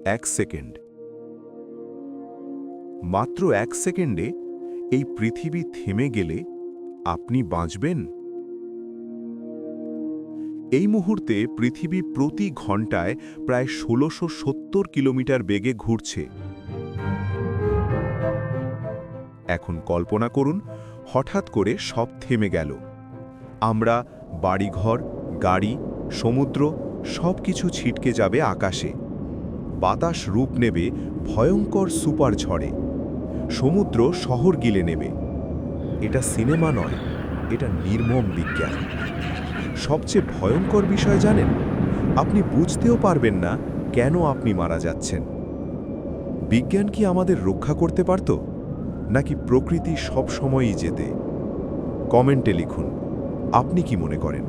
1 second. মাত্র 1 সেকেন্ডে এই পৃথিবী থেমে গেলে আপনি বাঁচবেন? এই মুহূর্তে পৃথিবী প্রতি ঘন্টায় প্রায় ১৬৭০ কিলোমিটার বেগে ঘুরছে। এখন কল্পনা করুন, হঠাৎ করে সব থেমে গেল। আমরা, বাড়িঘর, গাড়ি, সমুদ্র সবকিছু ছিটকে যাবে আকাশে। বাতাস রূপ নেবে ভয়ঙ্কর সুপার ঝড়ে। সমুদ্র শহর গিলে নেবে। এটা সিনেমা নয়, এটা নির্মম বিজ্ঞান। সবচেয়ে ভয়ঙ্কর বিষয় জানেন, আপনি বুঝতেও পারবেন না কেন আপনি মারা যাচ্ছেন। বিজ্ঞান কি আমাদের রক্ষা করতে পারত, নাকি প্রকৃতি সব সময়ই জেতে? কমেন্টে লিখুন, আপনি কি মনে করেন?